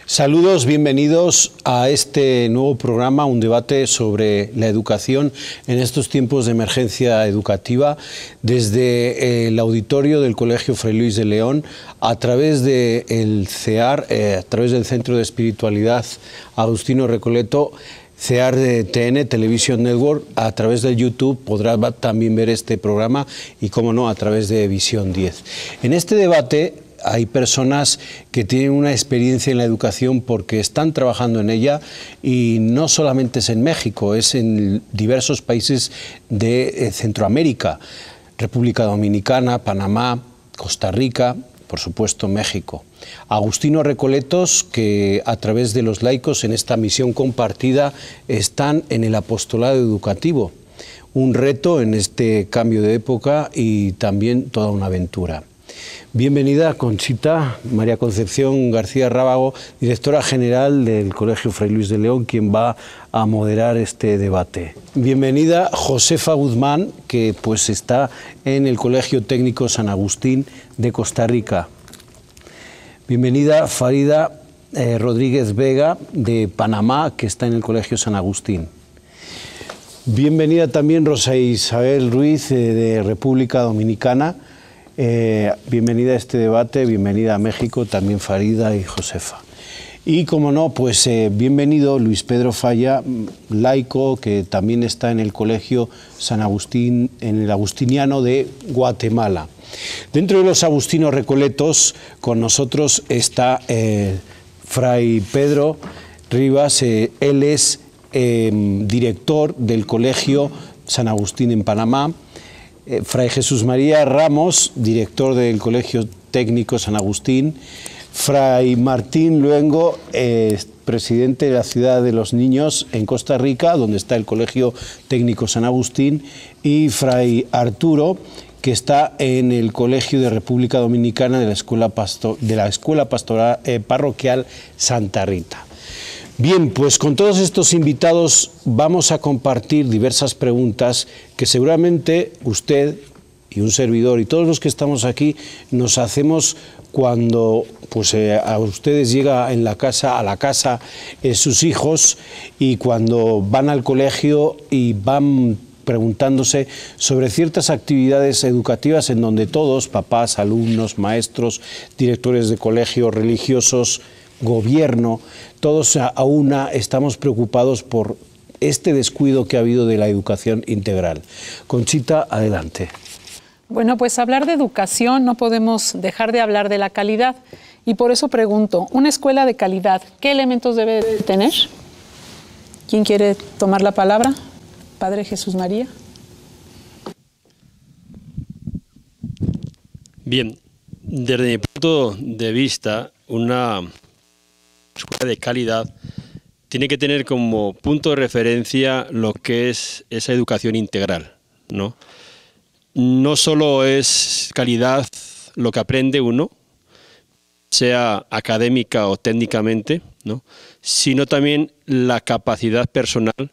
Saludos, bienvenidos a este nuevo programa, un debate sobre la educación en estos tiempos de emergencia educativa, desde el auditorio del Colegio Fray Luis de León, a través del CEAR, a través del Centro de Espiritualidad Agustino Recoleto, CEAR de TN, Television Network, a través de YouTube podrá también ver este programa y, como no, a través de Visión 10. En este debate hay personas que tienen una experiencia en la educación porque están trabajando en ella, y no solamente es en México, es en diversos países de Centroamérica, República Dominicana, Panamá, Costa Rica, por supuesto México. Agustino Recoletos, que a través de los laicos en esta misión compartida están en el apostolado educativo, un reto en este cambio de época y también toda una aventura. Bienvenida, Conchita María Concepción García Rábago, directora general del Colegio Fray Luis de León, quien va a moderar este debate. Bienvenida, Josefa Guzmán, que pues está en el Colegio Técnico San Agustín de Costa Rica. Bienvenida, Farida Rodríguez Vega, de Panamá, que está en el Colegio San Agustín. Bienvenida también Rosa Isabel Ruiz, de República Dominicana. Bienvenida a este debate, bienvenida a México, también Farida y Josefa. Y como no, pues bienvenido Luis Pedro Falla, laico, que también está en el Colegio San Agustín, en el Agustiniano de Guatemala. Dentro de los agustinos recoletos, con nosotros está Fray Pedro Rivas, él es director del Colegio San Agustín en Panamá. Fray Jesús María Ramos, director del Colegio Técnico San Agustín. Fray Martín Luengo, presidente de la Ciudad de los Niños en Costa Rica, donde está el Colegio Técnico San Agustín. Y Fray Arturo, que está en el Colegio de República Dominicana de la Escuela Pastoral Parroquial Santa Rita. Bien, pues con todos estos invitados vamos a compartir diversas preguntas que seguramente usted y un servidor y todos los que estamos aquí nos hacemos cuando pues, a ustedes llega a la casa sus hijos, y cuando van al colegio y van preguntándose sobre ciertas actividades educativas en donde todos, papás, alumnos, maestros, directores de colegios, religiosos, gobierno, todos a una estamos preocupados por este descuido que ha habido de la educación integral. Conchita, adelante. Bueno, pues hablar de educación no podemos dejar de hablar de la calidad, y por eso pregunto, una escuela de calidad, ¿qué elementos debe tener? ¿Quién quiere tomar la palabra? Padre Jesús María. Bien, desde mi punto de vista, una escuela de calidad tiene que tener como punto de referencia lo que es esa educación integral, ¿no? No solo es calidad lo que aprende uno, sea académica o técnicamente, ¿no?, sino también la capacidad personal,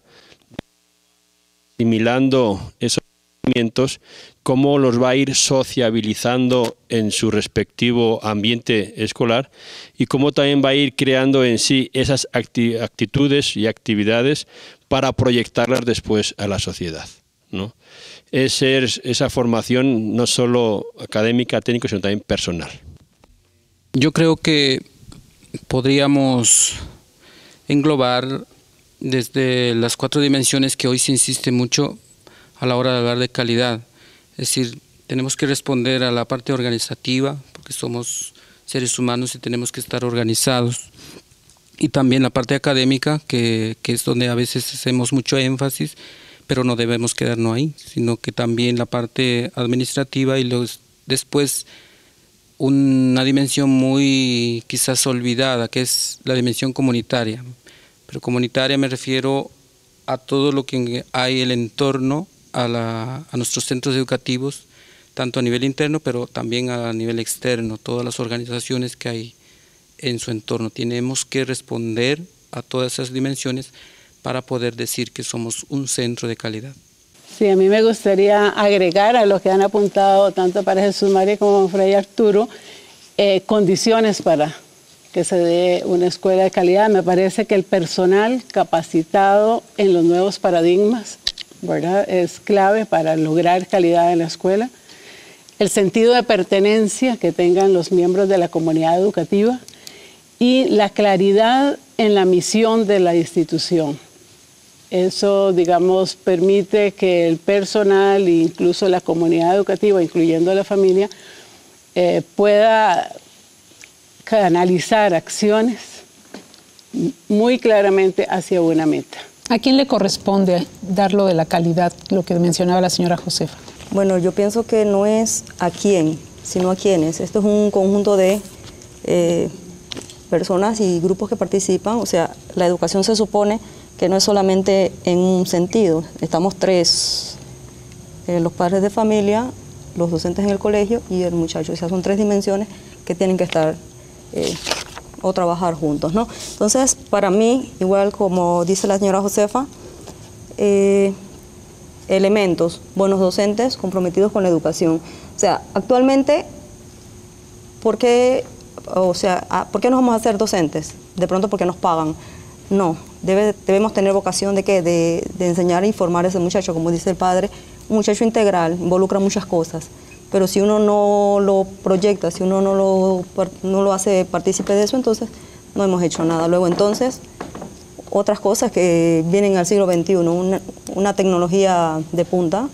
asimilando esos conocimientos, cómo los va a ir sociabilizando en su respectivo ambiente escolar, y cómo también va a ir creando en sí esas actitudes y actividades para proyectarlas después a la sociedad, ¿no? Es esa formación no solo académica, técnica, sino también personal. Yo creo que podríamos englobar desde las 4 dimensiones que hoy se insiste mucho a la hora de hablar de calidad. Es decir, tenemos que responder a la parte organizativa, porque somos seres humanos y tenemos que estar organizados. Y también la parte académica, que es donde a veces hacemos mucho énfasis, pero no debemos quedarnos ahí, sino que también la parte administrativa, y después una dimensión muy quizás olvidada, que es la dimensión comunitaria. Pero comunitaria me refiero a todo lo que hay el entorno a nuestros centros educativos, tanto a nivel interno, pero también a nivel externo, todas las organizaciones que hay en su entorno. Tenemos que responder a todas esas dimensiones para poder decir que somos un centro de calidad. Sí, a mí me gustaría agregar a lo que han apuntado tanto para Jesús María como Fray Arturo, condiciones para que se dé una escuela de calidad. Me parece que el personal capacitado en los nuevos paradigmas, ¿verdad?, es clave para lograr calidad en la escuela. El sentido de pertenencia que tengan los miembros de la comunidad educativa y la claridad en la misión de la institución. Eso, digamos, permite que el personal e incluso la comunidad educativa, incluyendo a la familia, pueda canalizar acciones muy claramente hacia una meta. ¿A quién le corresponde dar lo de la calidad, lo que mencionaba la señora Josefa? Bueno, yo pienso que no es a quién, sino a quiénes. Esto es un conjunto de personas y grupos que participan. O sea, la educación se supone que no es solamente en un sentido. Estamos tres, los padres de familia, los docentes en el colegio y el muchacho. O sea, son tres dimensiones que tienen que estar o trabajar juntos, ¿no? Entonces, para mí, igual como dice la señora Josefa, elementos, buenos docentes comprometidos con la educación. O sea, actualmente, ¿por qué nos vamos a hacer docentes? De pronto porque nos pagan. No, debemos tener vocación de enseñar e informar a ese muchacho, como dice el padre, un muchacho integral, involucra muchas cosas. Pero si uno no lo proyecta, si uno no lo hace partícipe de eso, entonces no hemos hecho nada. Luego entonces, otras cosas que vienen al siglo XXI, una tecnología de punta,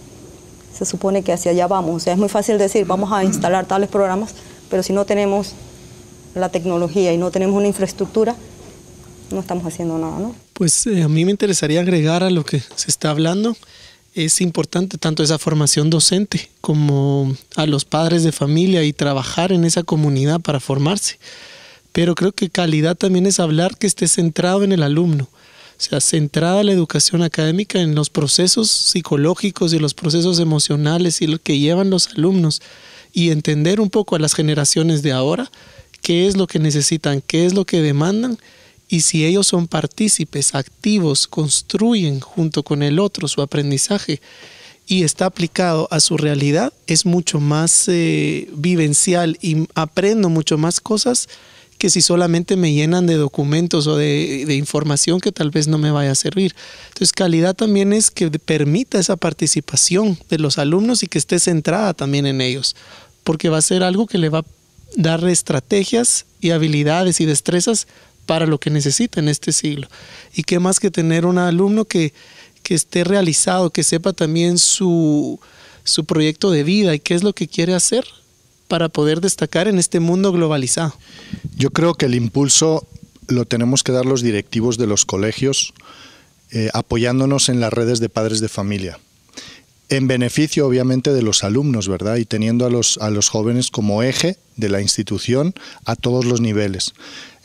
se supone que hacia allá vamos. O sea, es muy fácil decir, vamos a instalar tales programas, pero si no tenemos la tecnología y no tenemos una infraestructura, no estamos haciendo nada, ¿no? Pues a mí me interesaría agregar a lo que se está hablando. Es importante tanto esa formación docente como a los padres de familia y trabajar en esa comunidad para formarse. Pero creo que calidad también es hablar que esté centrado en el alumno. O sea, centrada la educación académica en los procesos psicológicos y los procesos emocionales y lo que llevan los alumnos. Y entender un poco a las generaciones de ahora qué es lo que necesitan, qué es lo que demandan. Y si ellos son partícipes, activos, construyen junto con el otro su aprendizaje y está aplicado a su realidad, es mucho más vivencial y aprendo mucho más cosas que si solamente me llenan de documentos o de información que tal vez no me vaya a servir. Entonces, calidad también es que permita esa participación de los alumnos y que esté centrada también en ellos, porque va a ser algo que le va a dar estrategias y habilidades y destrezas para lo que necesita en este siglo. Y qué más que tener un alumno que esté realizado, que sepa también su proyecto de vida y qué es lo que quiere hacer para poder destacar en este mundo globalizado. Yo creo que el impulso lo tenemos que dar los directivos de los colegios, apoyándonos en las redes de padres de familia, en beneficio obviamente de los alumnos, ¿verdad? Y teniendo a los jóvenes como eje de la institución a todos los niveles.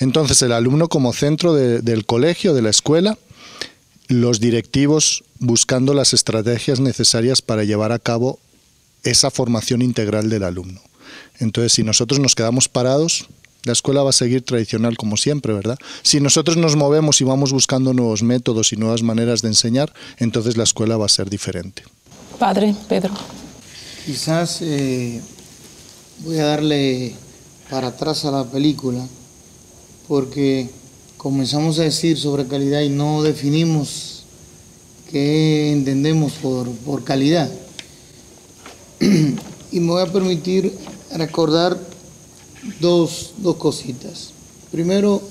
Entonces el alumno como centro del colegio, de la escuela, los directivos buscando las estrategias necesarias para llevar a cabo esa formación integral del alumno. Entonces si nosotros nos quedamos parados, la escuela va a seguir tradicional como siempre, ¿verdad? Si nosotros nos movemos y vamos buscando nuevos métodos y nuevas maneras de enseñar, entonces la escuela va a ser diferente. Padre Pedro. Quizás voy a darle para atrás a la película, porque comenzamos a decir sobre calidad y no definimos qué entendemos por calidad. Y me voy a permitir recordar dos cositas. Primero,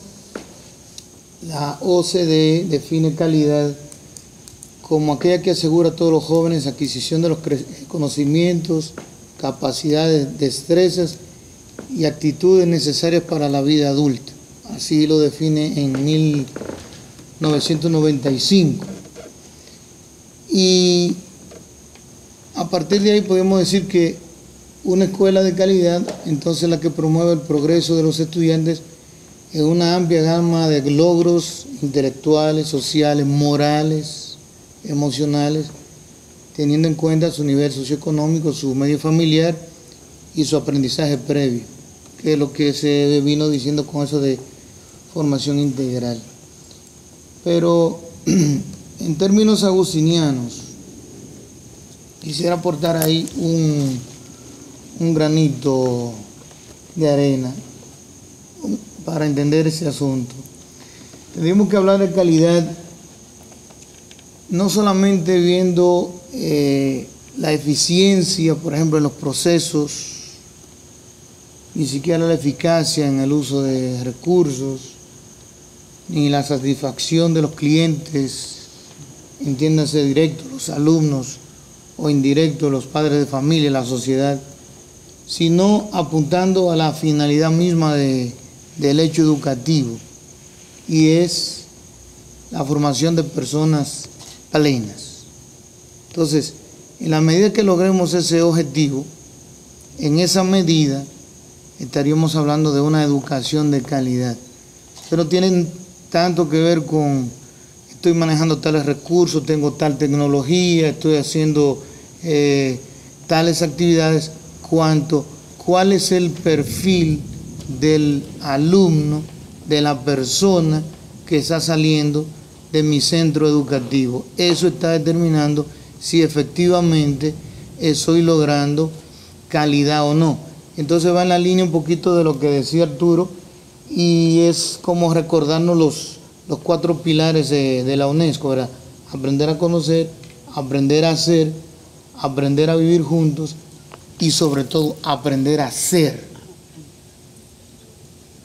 la OCDE define calidad como aquella que asegura a todos los jóvenes adquisición de los conocimientos, capacidades, destrezas y actitudes necesarias para la vida adulta. Así lo define en 1995. Y a partir de ahí podemos decir que una escuela de calidad, entonces la que promueve el progreso de los estudiantes en una amplia gama de logros intelectuales, sociales, morales, emocionales, teniendo en cuenta su nivel socioeconómico, su medio familiar y su aprendizaje previo, que es lo que se vino diciendo con eso de formación integral. Pero en términos agustinianos, quisiera aportar ahí un granito de arena para entender ese asunto. Tenemos que hablar de calidad no solamente viendo la eficiencia, por ejemplo, en los procesos, ni siquiera la eficacia en el uso de recursos, ni la satisfacción de los clientes, entiéndase directo, los alumnos, o indirecto, los padres de familia, la sociedad, sino apuntando a la finalidad misma del hecho educativo, y es la formación de personas plenas. Entonces, en la medida que logremos ese objetivo, en esa medida estaríamos hablando de una educación de calidad. Pero tienen tanto que ver con estoy manejando tales recursos, tengo tal tecnología, estoy haciendo tales actividades, cuanto cuál es el perfil del alumno, de la persona que está saliendo de mi centro educativo. Eso está determinando si efectivamente estoy logrando calidad o no. Entonces va en la línea un poquito de lo que decía Arturo, y es como recordarnos los 4 pilares de la UNESCO, ¿verdad? Aprender a conocer, aprender a hacer, aprender a vivir juntos y sobre todo aprender a ser.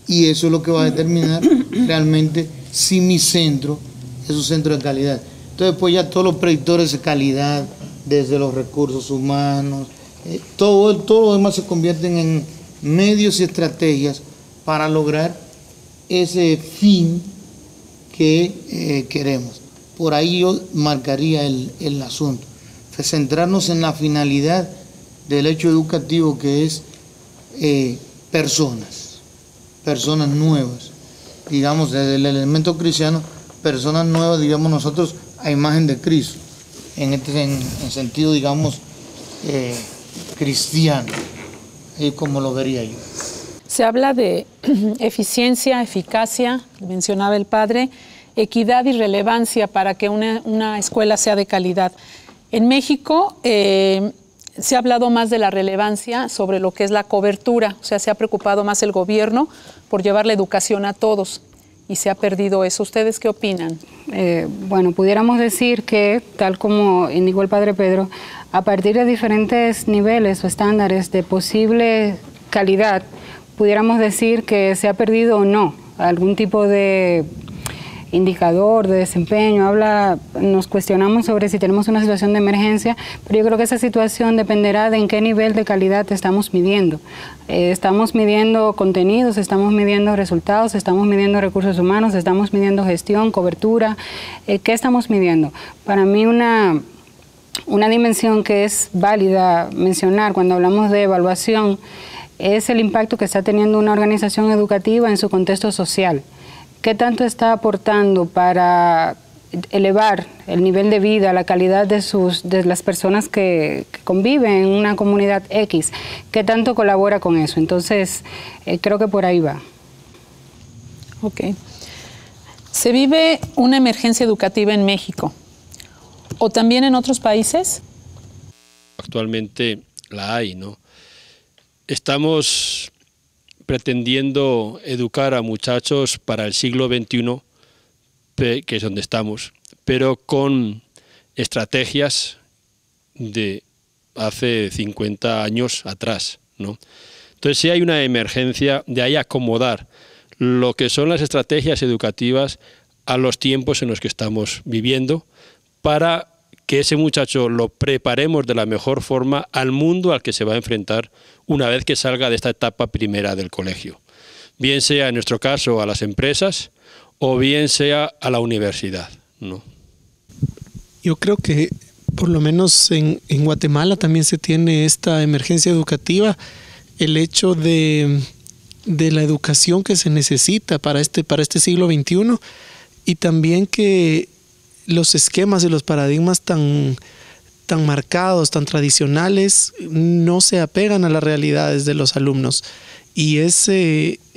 Y eso es lo que va a determinar realmente si mi centro es un centro de calidad. Entonces pues ya todos los predictores de calidad, desde los recursos humanos, todo lo demás se convierten en medios y estrategias para lograr ese fin que queremos. Por ahí yo marcaría el asunto. Centrarnos en la finalidad del hecho educativo, que es personas nuevas. Digamos, desde el elemento cristiano, personas nuevas, digamos nosotros, a imagen de Cristo, en sentido, digamos, cristiano, como lo vería yo. Se habla de eficiencia, eficacia, mencionaba el padre, equidad y relevancia para que una escuela sea de calidad. En México se ha hablado más de la relevancia sobre lo que es la cobertura, o sea, se ha preocupado más el gobierno por llevar la educación a todos y se ha perdido eso. ¿Ustedes qué opinan? Bueno, pudiéramos decir que, tal como indicó el padre Pedro, a partir de diferentes niveles o estándares de posible calidad, pudiéramos decir que se ha perdido o no algún tipo de indicador de desempeño. Nos cuestionamos sobre si tenemos una situación de emergencia, pero yo creo que esa situación dependerá de en qué nivel de calidad estamos midiendo. Estamos midiendo contenidos, estamos midiendo resultados, estamos midiendo recursos humanos, estamos midiendo gestión, cobertura. ¿Qué estamos midiendo? Para mí una dimensión que es válida mencionar cuando hablamos de evaluación es el impacto que está teniendo una organización educativa en su contexto social. ¿Qué tanto está aportando para elevar el nivel de vida, la calidad de las personas que conviven en una comunidad X? ¿Qué tanto colabora con eso? Entonces, creo que por ahí va. Ok. ¿Se vive una emergencia educativa en México o también en otros países? Actualmente la hay, ¿no? Estamos pretendiendo educar a muchachos para el siglo XXI, que es donde estamos, pero con estrategias de hace 50 años atrás, ¿no? Entonces, si hay una emergencia, de ahí acomodar lo que son las estrategias educativas a los tiempos en los que estamos viviendo, para que ese muchacho lo preparemos de la mejor forma al mundo al que se va a enfrentar una vez que salga de esta etapa primera del colegio. Bien sea en nuestro caso a las empresas o bien sea a la universidad, ¿no? Yo creo que por lo menos en Guatemala también se tiene esta emergencia educativa, el hecho de la educación que se necesita para este siglo XXI, y también que los esquemas y los paradigmas tan tan marcados, tan tradicionales, no se apegan a las realidades de los alumnos. Y es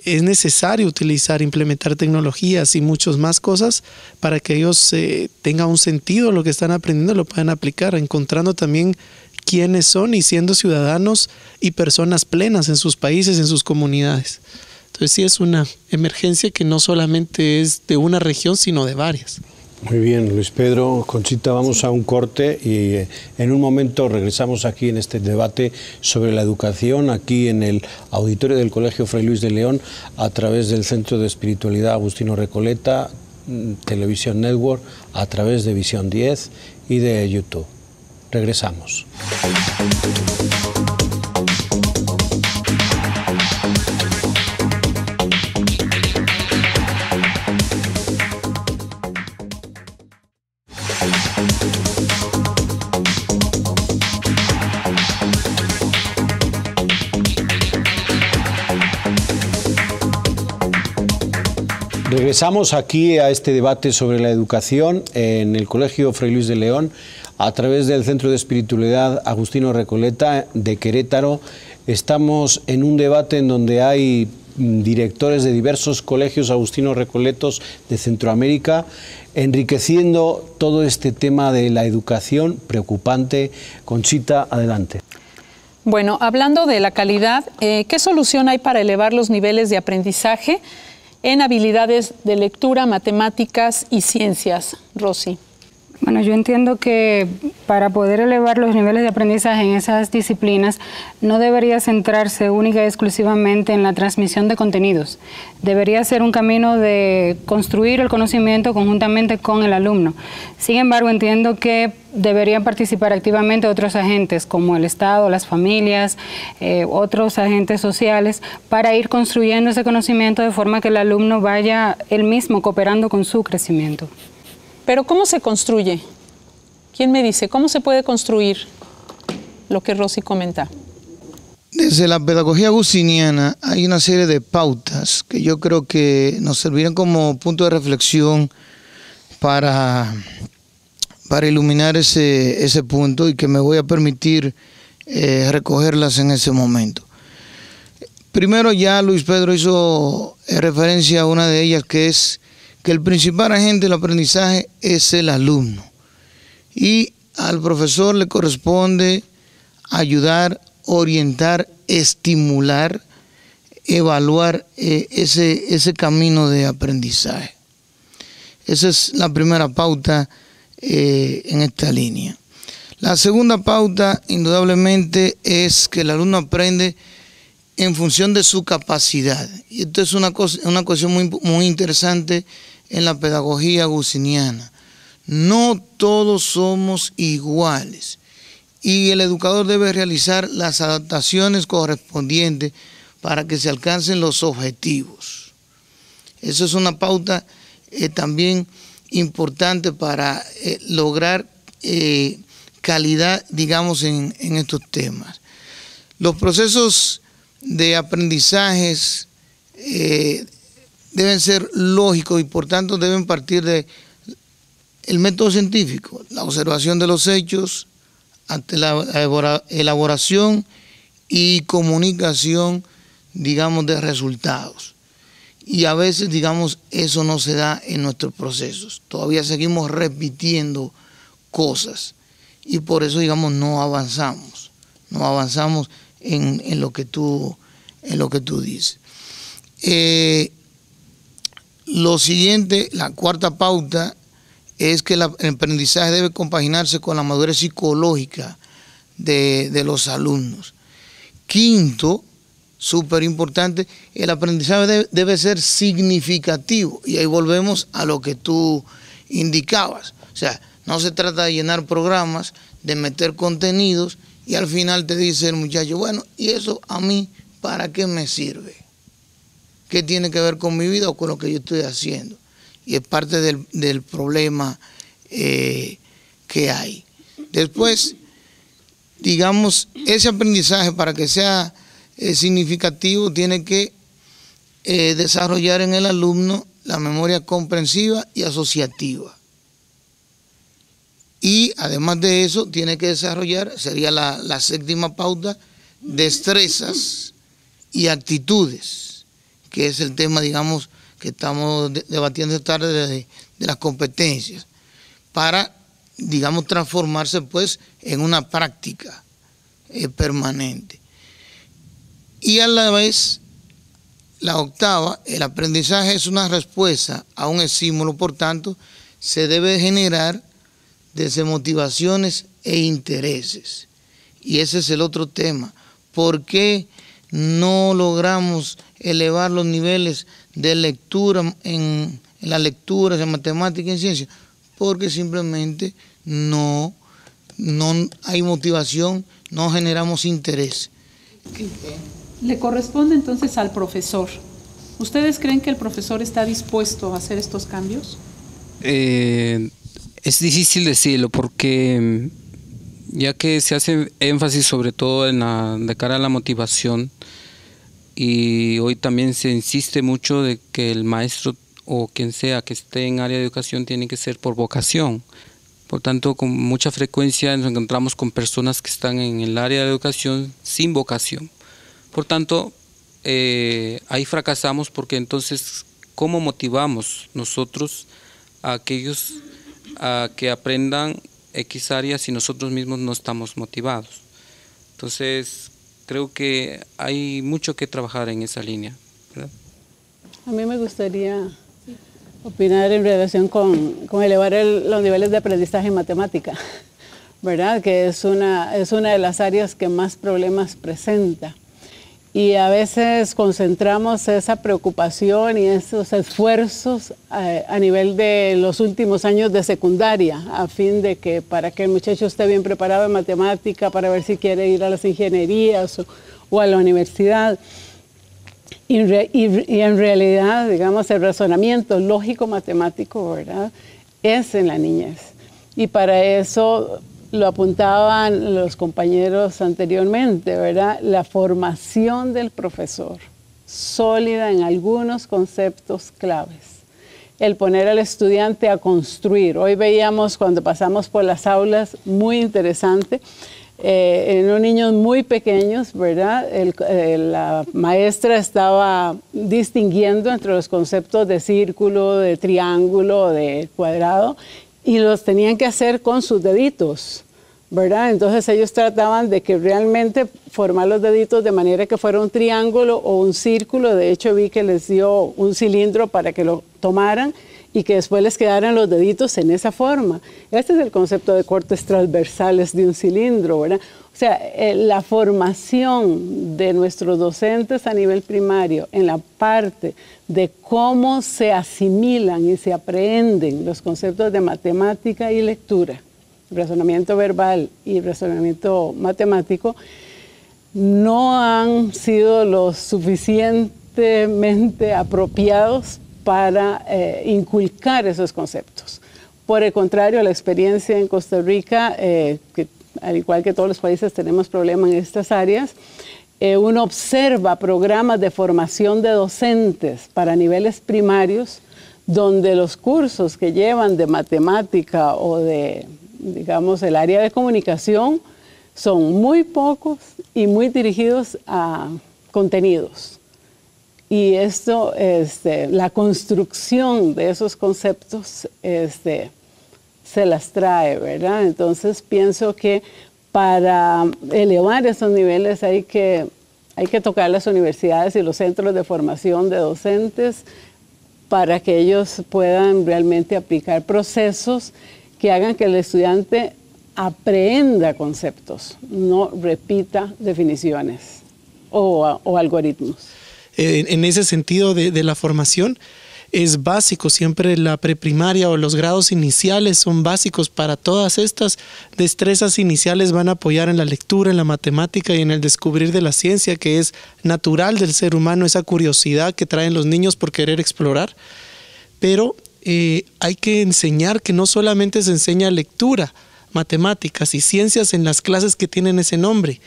necesario utilizar, implementar tecnologías y muchas más cosas para que ellos tengan un sentido lo que están aprendiendo, lo puedan aplicar, encontrando también quiénes son y siendo ciudadanos y personas plenas en sus países, en sus comunidades. Entonces sí es una emergencia que no solamente es de una región, sino de varias. Muy bien, Luis Pedro, Conchita, vamos a un corte y en un momento regresamos aquí en este debate sobre la educación, aquí en el auditorio del Colegio Fray Luis de León, a través del Centro de Espiritualidad Agustino Recoleta, Televisión Network, a través de Visión 10 y de YouTube. Regresamos. Regresamos aquí a este debate sobre la educación en el Colegio Fray Luis de León a través del Centro de Espiritualidad Agustino Recoleta de Querétaro. Estamos en un debate en donde hay directores de diversos colegios agustinos recoletos de Centroamérica, enriqueciendo todo este tema de la educación preocupante. Conchita, adelante. Bueno, hablando de la calidad, ¿qué solución hay para elevar los niveles de aprendizaje en habilidades de lectura, matemáticas y ciencias? Rosy. Bueno, yo entiendo que para poder elevar los niveles de aprendizaje en esas disciplinas no debería centrarse única y exclusivamente en la transmisión de contenidos. Debería ser un camino de construir el conocimiento conjuntamente con el alumno. Sin embargo, entiendo que deberían participar activamente otros agentes como el Estado, las familias, otros agentes sociales, para ir construyendo ese conocimiento de forma que el alumno vaya él mismo cooperando con su crecimiento. Pero ¿cómo se construye? ¿Quién me dice cómo se puede construir lo que Rosy comenta? Desde la pedagogía agustiniana hay una serie de pautas que yo creo que nos servirán como punto de reflexión para iluminar ese punto, y que me voy a permitir recogerlas en ese momento. Primero, ya Luis Pedro hizo referencia a una de ellas, que es que el principal agente del aprendizaje es el alumno, y al profesor le corresponde ayudar, orientar, estimular, evaluar ese camino de aprendizaje. Esa es la primera pauta en esta línea. La segunda pauta, indudablemente, es que el alumno aprende en función de su capacidad. Y esto es una cuestión muy interesante en la pedagogía agustiniana. No todos somos iguales, y el educador debe realizar las adaptaciones correspondientes para que se alcancen los objetivos. Eso es una pauta también importante para lograr calidad, digamos, en estos temas. Los procesos de aprendizajes deben ser lógicos y por tanto deben partir del método científico, la observación de los hechos ante la elaboración y comunicación, digamos, de resultados. Y a veces, digamos, eso no se da en nuestros procesos. Todavía seguimos repitiendo cosas y por eso, digamos, no avanzamos en lo que tú dices. Lo siguiente, la cuarta pauta, es que el aprendizaje debe compaginarse con la madurez psicológica de los alumnos. Quinto, súper importante, el aprendizaje debe ser significativo, y ahí volvemos a lo que tú indicabas. O sea, no se trata de llenar programas, de meter contenidos, y al final te dice el muchacho, bueno, ¿y eso a mí para qué me sirve? ¿Qué tiene que ver con mi vida o con lo que yo estoy haciendo? Y es parte del problema que hay. Después, digamos, ese aprendizaje, para que sea significativo, tiene que desarrollar en el alumno la memoria comprensiva y asociativa. Y además de eso, tiene que desarrollar, sería la séptima pauta, destrezas y actitudes, que es el tema, digamos, que estamos debatiendo esta tarde de las competencias, para, digamos, transformarse pues en una práctica permanente. Y a la vez, la octava, el aprendizaje es una respuesta a un estímulo, por tanto, se debe generar desde motivaciones e intereses. Y ese es el otro tema. ¿Por qué no logramos elevar los niveles de lectura en las lecturas, en matemáticas y en ciencia? Porque simplemente no hay motivación, no generamos interés. Le corresponde entonces al profesor. ¿Ustedes creen que el profesor está dispuesto a hacer estos cambios? Es difícil decirlo porque ya que se hace énfasis sobre todo de cara a la motivación, y hoy también se insiste mucho de que el maestro o quien sea que esté en área de educación tiene que ser por vocación. Por tanto, con mucha frecuencia nos encontramos con personas que están en el área de educación sin vocación. Por tanto, ahí fracasamos porque entonces, ¿cómo motivamos nosotros a aquellos a que aprendan X áreas si nosotros mismos no estamos motivados? Entonces, creo que hay mucho que trabajar en esa línea, ¿verdad? A mí me gustaría opinar en relación con elevar los niveles de aprendizaje en matemática, ¿verdad? Que es una de las áreas que más problemas presenta. Y a veces concentramos esa preocupación y esos esfuerzos a nivel de los últimos años de secundaria, a fin de que para que el muchacho esté bien preparado en matemática, para ver si quiere ir a las ingenierías o a la universidad. Y en realidad, digamos, el razonamiento lógico-matemático, ¿verdad?, es en la niñez. Y para eso lo apuntaban los compañeros anteriormente, ¿verdad? La formación del profesor, sólida en algunos conceptos claves. El poner al estudiante a construir. Hoy veíamos cuando pasamos por las aulas, muy interesante, en unos niños muy pequeños, ¿verdad? La maestra estaba distinguiendo entre los conceptos de círculo, de triángulo, de cuadrado, y los tenían que hacer con sus deditos, ¿verdad? Entonces ellos trataban de que realmente formar los deditos de manera que fuera un triángulo o un círculo. De hecho, vi que les dio un cilindro para que lo tomaran y que después les quedaran los deditos en esa forma. Este es el concepto de cortes transversales de un cilindro, ¿verdad? O sea, la formación de nuestros docentes a nivel primario en la parte de cómo se asimilan y se aprenden los conceptos de matemática y lectura, razonamiento verbal y razonamiento matemático, no han sido lo suficientemente apropiados para inculcar esos conceptos. Por el contrario, la experiencia en Costa Rica, que al igual que todos los países tenemos problemas en estas áreas, uno observa programas de formación de docentes para niveles primarios, donde los cursos que llevan de matemática o de, digamos, el área de comunicación son muy pocos y muy dirigidos a contenidos. Y esto, la construcción de esos conceptos se las trae, ¿verdad? Entonces pienso que para elevar esos niveles hay que tocar las universidades y los centros de formación de docentes para que ellos puedan realmente aplicar procesos que hagan que el estudiante aprenda conceptos, no repita definiciones o algoritmos. En ese sentido de la formación, es básico, siempre la preprimaria o los grados iniciales son básicos para todas estas destrezas iniciales, van a apoyar en la lectura, en la matemática y en el descubrir de la ciencia, que es natural del ser humano, esa curiosidad que traen los niños por querer explorar. Pero hay que enseñar que no solamente se enseña lectura, matemáticas y ciencias en las clases que tienen ese nombre,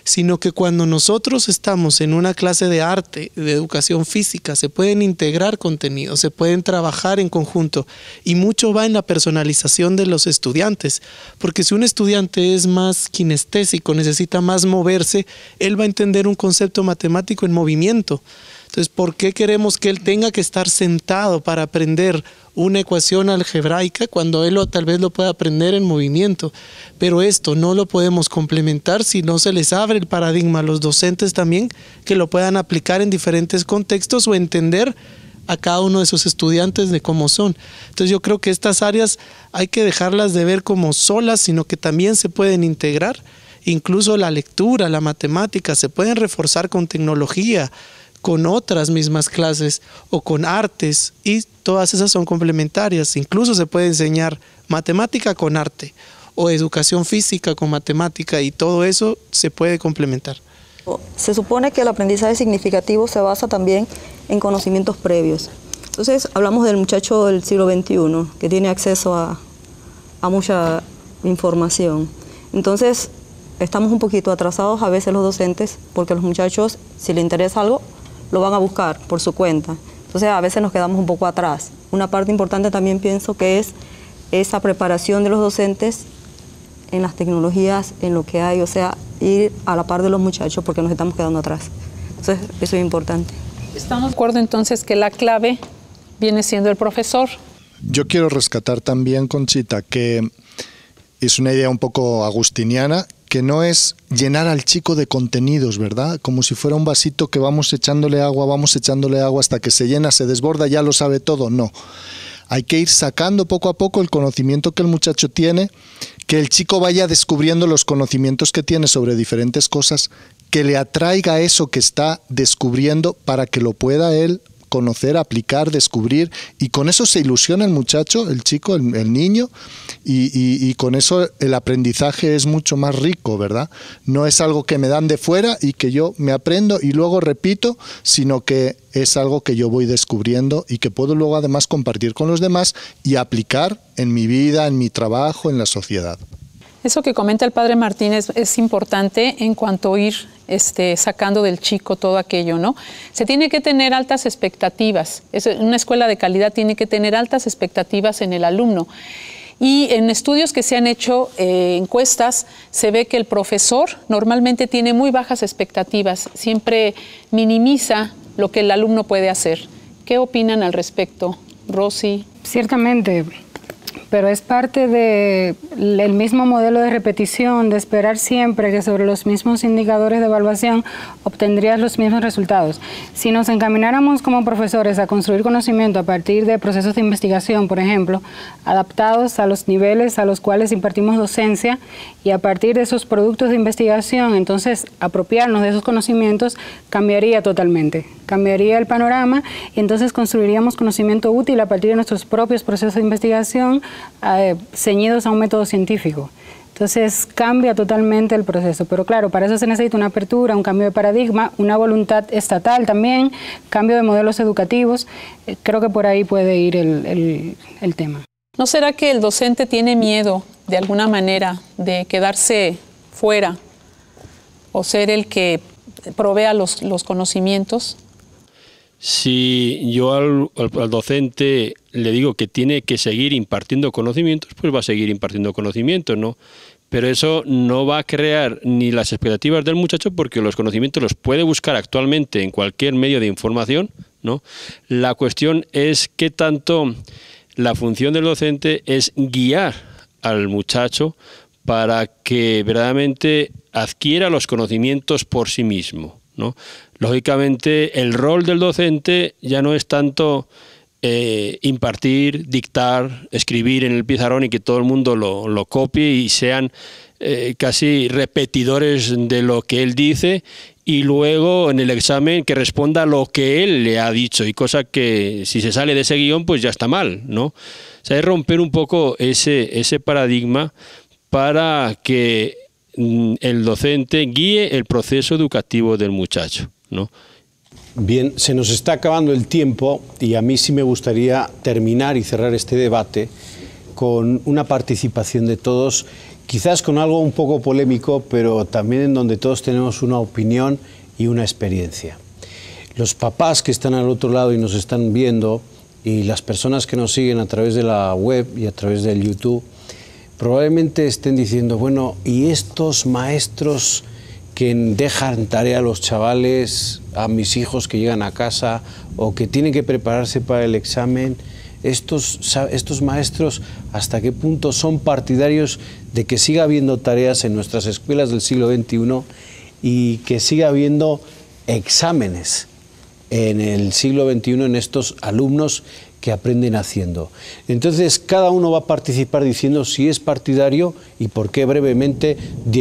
sino que cuando nosotros estamos en una clase de arte, de educación física, se pueden integrar contenidos, se pueden trabajar en conjunto, y mucho va en la personalización de los estudiantes, porque si un estudiante es más kinestésico, necesita más moverse, él va a entender un concepto matemático en movimiento. Entonces, ¿por qué queremos que él tenga que estar sentado para aprender una ecuación algebraica cuando él tal vez lo pueda aprender en movimiento? Pero esto no lo podemos complementar si no se les abre el paradigma a los docentes también, que lo puedan aplicar en diferentes contextos o entender a cada uno de sus estudiantes de cómo son. Entonces yo creo que estas áreas hay que dejarlas de ver como solas, sino que también se pueden integrar. Incluso la lectura, la matemática, se pueden reforzar con tecnología, con otras mismas clases o con artes, y todas esas son complementarias. Incluso se puede enseñar matemática con arte o educación física con matemática, y todo eso se puede complementar. Se supone que el aprendizaje significativo se basa también en conocimientos previos. Entonces hablamos del muchacho del siglo XXI que tiene acceso a mucha información. Entonces estamos un poquito atrasados a veces los docentes, porque los muchachos, si les interesa algo, lo van a buscar por su cuenta. Entonces a veces nos quedamos un poco atrás. Una parte importante también pienso que es esa preparación de los docentes en las tecnologías, en lo que hay, o sea, ir a la par de los muchachos, porque nos estamos quedando atrás. Entonces eso es importante. ¿Estamos de acuerdo entonces que la clave viene siendo el profesor? Yo quiero rescatar también, Conchita, que es una idea un poco agustiniana, que no es llenar al chico de contenidos, ¿verdad? Como si fuera un vasito que vamos echándole agua hasta que se llena, se desborda, ya lo sabe todo. No. Hay que ir sacando poco a poco el conocimiento que el muchacho tiene, que el chico vaya descubriendo los conocimientos que tiene sobre diferentes cosas, que le atraiga eso que está descubriendo para que lo pueda él conocer, aplicar, descubrir, y con eso se ilusiona el muchacho, el chico, el niño, y con eso el aprendizaje es mucho más rico, ¿verdad? No es algo que me dan de fuera y que yo me aprendo y luego repito, sino que es algo que yo voy descubriendo y que puedo luego además compartir con los demás y aplicar en mi vida, en mi trabajo, en la sociedad. Eso que comenta el padre Martínez es importante en cuanto a ir sacando del chico todo aquello, ¿no? Se tiene que tener altas expectativas. Una escuela de calidad tiene que tener altas expectativas en el alumno. Y en estudios que se han hecho, encuestas, se ve que el profesor normalmente tiene muy bajas expectativas, siempre minimiza lo que el alumno puede hacer. ¿Qué opinan al respecto, Rosy? Ciertamente, pero es parte del mismo modelo de repetición, de esperar siempre que sobre los mismos indicadores de evaluación obtendrías los mismos resultados. Si nos encamináramos como profesores a construir conocimiento a partir de procesos de investigación, por ejemplo, adaptados a los niveles a los cuales impartimos docencia, y a partir de esos productos de investigación, entonces apropiarnos de esos conocimientos, cambiaría totalmente. Cambiaría el panorama, y entonces construiríamos conocimiento útil a partir de nuestros propios procesos de investigación ceñidos a un método científico. Entonces cambia totalmente el proceso, pero claro, para eso se necesita una apertura, un cambio de paradigma, una voluntad estatal también, cambio de modelos educativos. Creo que por ahí puede ir el tema. ¿No será que el docente tiene miedo de alguna manera de quedarse fuera o ser el que provea los conocimientos? Si yo al docente le digo que tiene que seguir impartiendo conocimientos, pues va a seguir impartiendo conocimientos, ¿no? Pero eso no va a crear ni las expectativas del muchacho, porque los conocimientos los puede buscar actualmente en cualquier medio de información, ¿no? La cuestión es qué tanto la función del docente es guiar al muchacho para que verdaderamente adquiera los conocimientos por sí mismo, ¿no? Lógicamente, el rol del docente ya no es tanto impartir, dictar, escribir en el pizarrón y que todo el mundo lo copie y sean casi repetidores de lo que él dice, y luego en el examen que responda a lo que él le ha dicho, y cosa que si se sale de ese guión pues ya está mal, ¿no? O sea, es romper un poco ese paradigma para que el docente guíe el proceso educativo del muchacho, ¿no? Bien, se nos está acabando el tiempo y a mí sí me gustaría terminar y cerrar este debate con una participación de todos quizás con algo un poco polémico, pero también en donde todos tenemos una opinión y una experiencia. Los papás que están al otro lado y nos están viendo, y las personas que nos siguen a través de la web y a través del YouTube, probablemente estén diciendo, bueno, ¿y estos maestros que dejan tarea a los chavales, a mis hijos que llegan a casa o que tienen que prepararse para el examen? Estos maestros, ¿hasta qué punto son partidarios de que siga habiendo tareas en nuestras escuelas del siglo XXI y que siga habiendo exámenes en el siglo XXI en estos alumnos que aprenden haciendo? Entonces, cada uno va a participar diciendo si es partidario y por qué brevemente,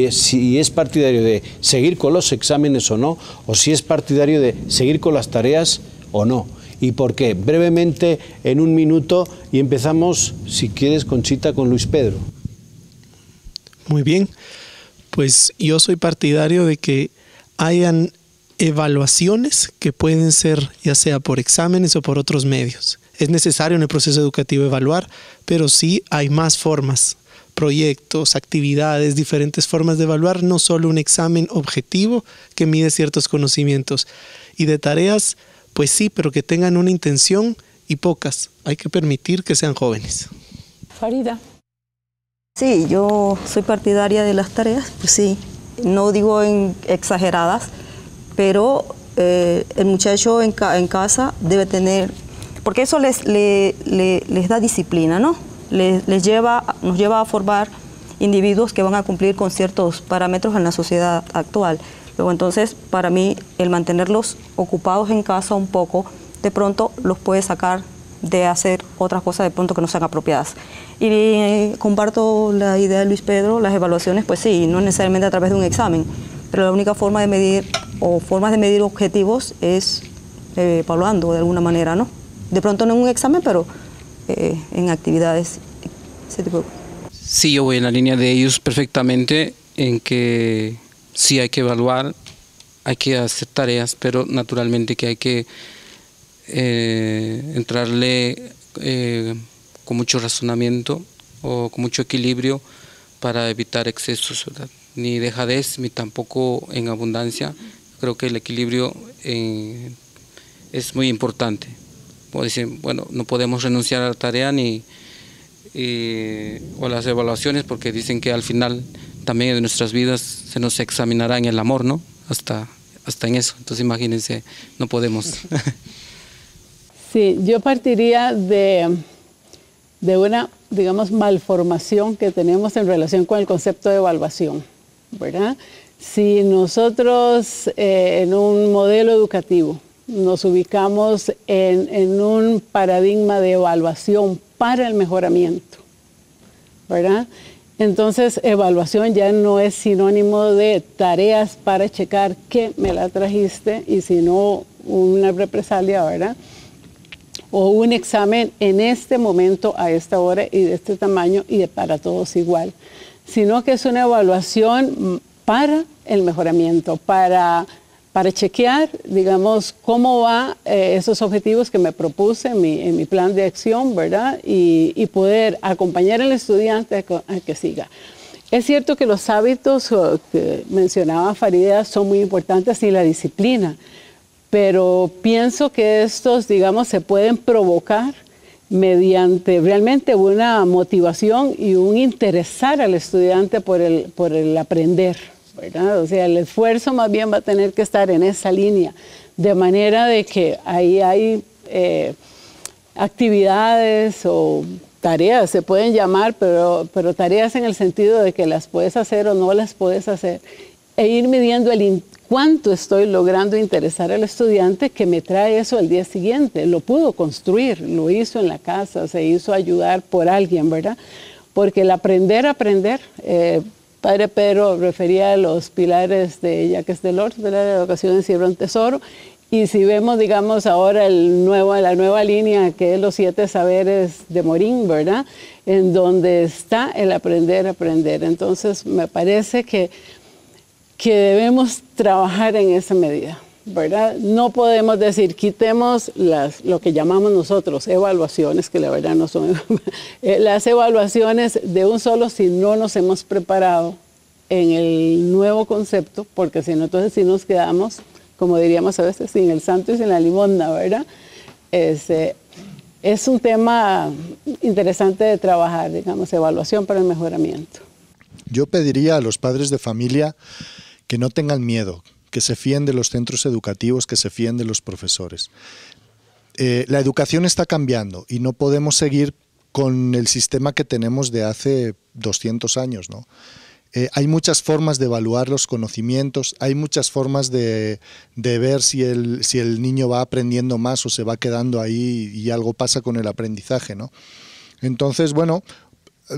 si es partidario de seguir con los exámenes o no, o si es partidario de seguir con las tareas o no. ¿Y por qué? Brevemente, en un minuto, y empezamos, si quieres, Conchita, con Luis Pedro. Muy bien, pues yo soy partidario de que hayan evaluaciones que pueden ser ya sea por exámenes o por otros medios. Es necesario en el proceso educativo evaluar, pero sí hay más formas, proyectos, actividades, diferentes formas de evaluar, no solo un examen objetivo que mide ciertos conocimientos. Y de tareas, pues sí, pero que tengan una intención y pocas. Hay que permitir que sean jóvenes. Farida. Sí, yo soy partidaria de las tareas, pues sí, no digo exageradas, pero el muchacho en casa debe tener, porque eso les da disciplina, ¿no? Nos lleva a formar individuos que van a cumplir con ciertos parámetros en la sociedad actual. Luego entonces, para mí, el mantenerlos ocupados en casa un poco, de pronto los puede sacar de hacer otras cosas de pronto que no sean apropiadas. Y comparto la idea de Luis Pedro, las evaluaciones, pues sí, no necesariamente a través de un examen, pero la única forma de medir o formas de medir objetivos es evaluando de alguna manera, ¿no? De pronto no en un examen, pero en actividades, ese tipo de cosas. Sí, yo voy en la línea de ellos perfectamente, en que sí hay que evaluar, hay que hacer tareas, pero naturalmente que hay que entrarle con mucho razonamiento o con mucho equilibrio para evitar excesos, ¿verdad? Ni dejadez, ni tampoco en abundancia. Creo que el equilibrio es muy importante. Como dicen, bueno, no podemos renunciar a la tarea o las evaluaciones, porque dicen que al final también de nuestras vidas se nos examinará en el amor, ¿no? Hasta en eso. Entonces imagínense, no podemos. Sí, yo partiría de una, digamos, malformación que tenemos en relación con el concepto de evaluación, ¿verdad? Si nosotros en un modelo educativo nos ubicamos en un paradigma de evaluación para el mejoramiento, ¿verdad? Entonces, evaluación ya no es sinónimo de tareas para checar que me la trajiste y si no una represalia, ¿verdad? O un examen en este momento, a esta hora y de este tamaño y para todos igual, sino que es una evaluación para el mejoramiento, para chequear, digamos, cómo va esos objetivos que me propuse en mi plan de acción, ¿verdad? Y poder acompañar al estudiante a que siga. Es cierto que los hábitos que mencionaba Farida son muy importantes y la disciplina, pero pienso que estos, digamos, se pueden provocar mediante realmente una motivación y un interesar al estudiante por el aprender, ¿verdad? O sea, el esfuerzo más bien va a tener que estar en esa línea, de manera de que ahí hay actividades o tareas, se pueden llamar, pero tareas en el sentido de que las puedes hacer o no las puedes hacer, e ir midiendo cuánto estoy logrando interesar al estudiante que me trae eso el día siguiente. Lo pudo construir, lo hizo en la casa, se hizo ayudar por alguien, ¿verdad? Porque el aprender, Padre Pedro refería a los pilares de Jacques Delors, de la educación encierra un tesoro, y si vemos, digamos, ahora la nueva línea que es los 7 saberes de Morin, ¿verdad? En donde está el aprender. Entonces, me parece que debemos trabajar en esa medida, ¿verdad? No podemos decir, quitemos lo que llamamos nosotros evaluaciones, que la verdad no son las evaluaciones de un solo si no nos hemos preparado en el nuevo concepto, porque si no, entonces sí nos quedamos, como diríamos a veces, sin el santo y sin la limonda, ¿verdad? Es un tema interesante de trabajar, digamos, evaluación para el mejoramiento. Yo pediría a los padres de familia que no tengan miedo, que se fíen de los centros educativos, que se fíen de los profesores. La educación está cambiando y no podemos seguir con el sistema que tenemos de hace 200 años, ¿no? Hay muchas formas de evaluar los conocimientos, hay muchas formas de ver si el niño va aprendiendo más o se va quedando ahí y algo pasa con el aprendizaje, ¿no? Entonces, bueno,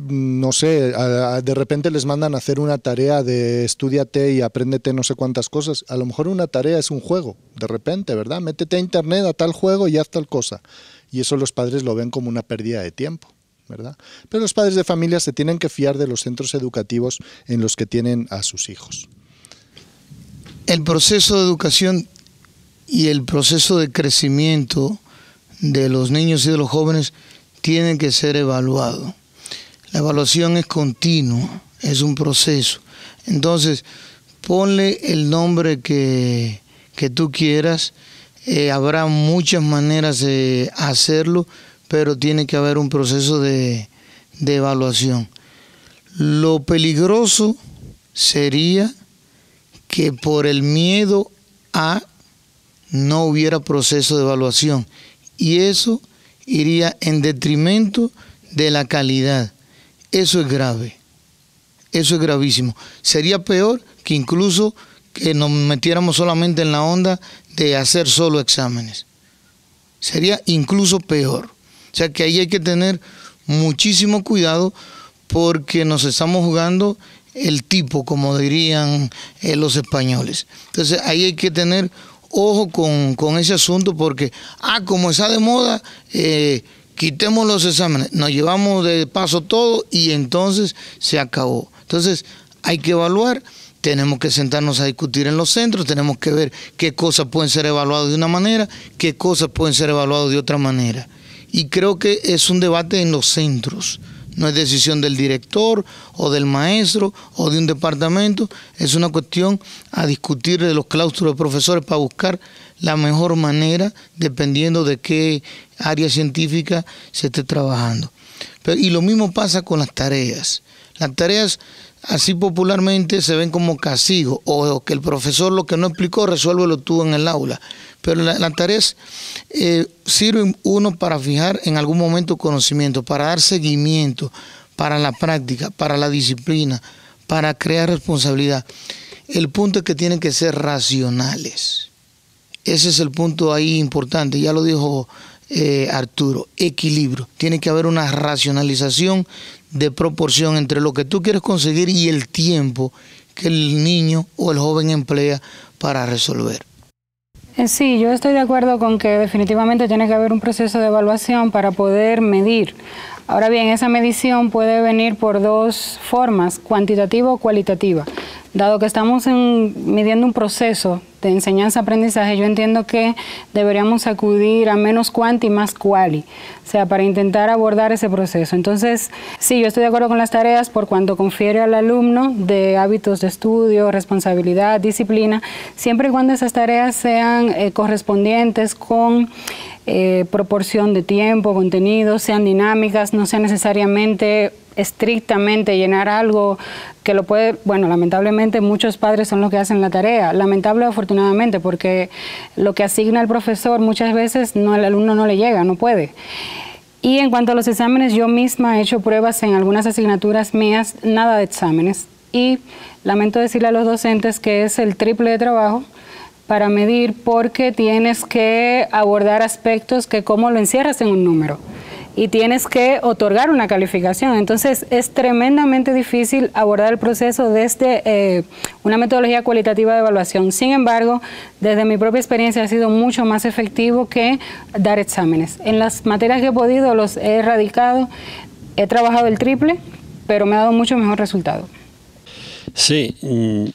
no sé, de repente les mandan a hacer una tarea de estúdiate y apréndete no sé cuántas cosas. A lo mejor una tarea es un juego, de repente, ¿verdad? Métete a internet a tal juego y haz tal cosa. Y eso los padres lo ven como una pérdida de tiempo, ¿verdad? Pero los padres de familia se tienen que fiar de los centros educativos en los que tienen a sus hijos. El proceso de educación y el proceso de crecimiento de los niños y de los jóvenes tienen que ser evaluados. La evaluación es continua, es un proceso. Entonces, ponle el nombre que tú quieras. Habrá muchas maneras de hacerlo, pero tiene que haber un proceso de evaluación. Lo peligroso sería que por el miedo a no hubiera proceso de evaluación, y eso iría en detrimento de la calidad. Eso es grave, eso es gravísimo. Sería peor que incluso que nos metiéramos solamente en la onda de hacer solo exámenes. Sería incluso peor. O sea que ahí hay que tener muchísimo cuidado porque nos estamos jugando el tipo, como dirían los españoles. Entonces ahí hay que tener ojo con ese asunto porque, como está de moda, quitemos los exámenes, nos llevamos de paso todo y entonces se acabó. Entonces hay que evaluar, tenemos que sentarnos a discutir en los centros, tenemos que ver qué cosas pueden ser evaluadas de una manera, qué cosas pueden ser evaluadas de otra manera. Y creo que es un debate en los centros, no es decisión del director o del maestro o de un departamento, es una cuestión a discutir de los claustros de profesores para buscar la mejor manera dependiendo de qué área científica se esté trabajando. Y lo mismo pasa con las tareas. Las tareas así popularmente se ven como castigo o que el profesor lo que no explicó resuélvelo tú en el aula. Pero las tareas sirven uno para fijar en algún momento conocimiento, para dar seguimiento, para la práctica, para la disciplina, para crear responsabilidad. El punto es que tienen que ser racionales. Ese es el punto ahí importante, ya lo dijo Arturo, equilibrio. Tiene que haber una racionalización de proporción entre lo que tú quieres conseguir y el tiempo que el niño o el joven emplea para resolver. Sí, yo estoy de acuerdo con que definitivamente tiene que haber un proceso de evaluación para poder medir. Ahora bien, esa medición puede venir por dos formas, cuantitativa o cualitativa. Dado que estamos midiendo un proceso de enseñanza-aprendizaje, yo entiendo que deberíamos acudir a menos cuanti y más quali, o sea, para intentar abordar ese proceso. Entonces, sí, yo estoy de acuerdo con las tareas por cuanto confiere al alumno de hábitos de estudio, responsabilidad, disciplina, siempre y cuando esas tareas sean correspondientes con proporción de tiempo, contenido, sean dinámicas, no sean necesariamente estrictamente llenar algo que lo puede, bueno, lamentablemente muchos padres son los que hacen la tarea, lamentable o afortunadamente, porque lo que asigna el profesor muchas veces el alumno no le llega, no puede. Y en cuanto a los exámenes, yo misma he hecho pruebas en algunas asignaturas mías, nada de exámenes, y lamento decirle a los docentes que es el triple de trabajo para medir porque tienes que abordar aspectos que cómo lo encierras en un número y tienes que otorgar una calificación. Entonces es tremendamente difícil abordar el proceso desde una metodología cualitativa de evaluación. Sin embargo, desde mi propia experiencia ha sido mucho más efectivo que dar exámenes. En las materias que he podido los he erradicado, he trabajado el triple, pero me ha dado mucho mejor resultado. Sí,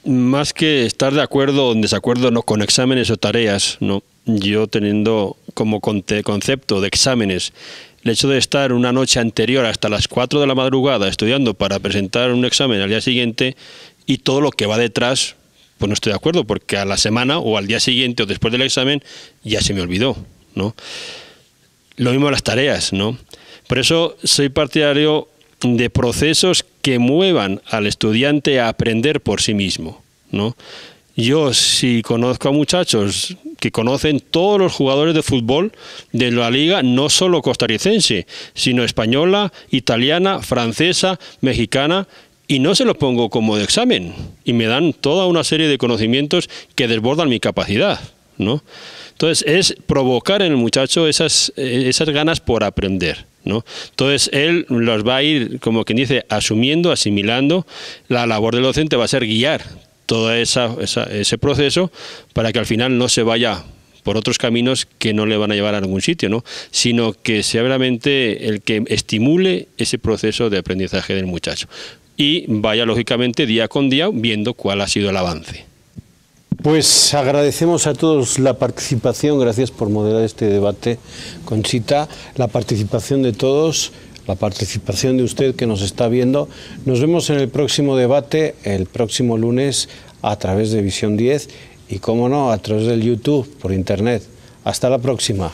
más que estar de acuerdo o en desacuerdo no, con exámenes o tareas, ¿no? Yo teniendo como concepto de exámenes el hecho de estar una noche anterior hasta las 4 de la madrugada estudiando para presentar un examen al día siguiente y todo lo que va detrás, pues no estoy de acuerdo, porque a la semana o al día siguiente o después del examen ya se me olvidó, ¿no? Lo mismo las tareas, ¿no? Por eso soy partidario de procesos que muevan al estudiante a aprender por sí mismo, ¿no? Yo, si conozco a muchachos que conocen todos los jugadores de fútbol de la liga, no solo costarricense, sino española, italiana, francesa, mexicana, y no se lo pongo como de examen, y me dan toda una serie de conocimientos que desbordan mi capacidad, ¿no? Entonces, es provocar en el muchacho esas ganas por aprender, ¿no? Entonces, él los va a ir, como quien dice, asumiendo, asimilando. La labor del docente va a ser guiar todo ese proceso para que al final no se vaya por otros caminos que no le van a llevar a ningún sitio, ¿no? Sino que sea realmente el que estimule ese proceso de aprendizaje del muchacho y vaya lógicamente día con día viendo cuál ha sido el avance. Pues agradecemos a todos la participación, gracias por moderar este debate, Conchita, la participación de todos, la participación de usted que nos está viendo. Nos vemos en el próximo debate, el próximo lunes, a través de Visión 10 y, cómo no, a través del YouTube, por Internet. Hasta la próxima.